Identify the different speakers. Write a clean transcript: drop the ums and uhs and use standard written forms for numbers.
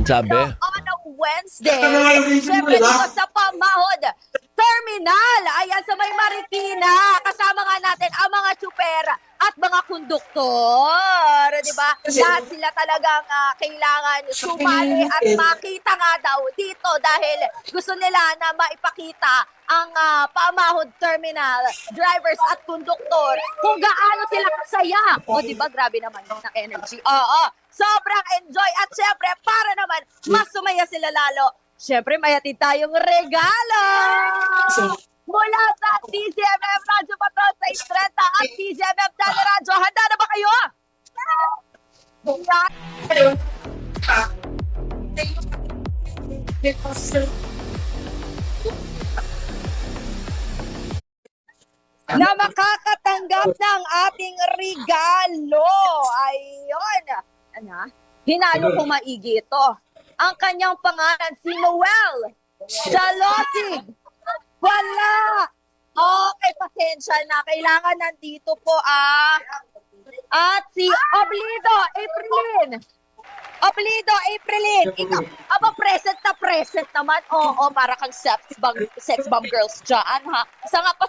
Speaker 1: Sabi?
Speaker 2: On a Wednesday, syempre dito sa Pamahod Terminal, ayan sa May Marikina, kasama nga natin ang mga tsuper at mga konduktor, di ba? Lahat sila talagang kailangan sumali at makita nga daw dito dahil gusto nila na maipakita ang Pamahod Terminal drivers at konduktor kung gaano sila kasaya. O di ba, grabe naman ng energy. Oo, sobrang enjoy at syempre para naman mas sumaya sila lalo. Syempre, may hatid tayong regalo! Mula sa TGMM Radyo Patrol sa 30 at TGMM Teleradyo. Handa na ba kayo? Na makakatanggap ng ating regalo. Ayun. Ano? Hinalo ko maigi ito. Ang kanyang pangalan, si Noel Jalosig. Wala! Okay, pasensya na. Kailangan nandito po at si Oblido Aprilin. Oblido Aprilin. Ikaw, aba present naman. Oo, para kang sex bomb girls dyan, ha? Isa nga pa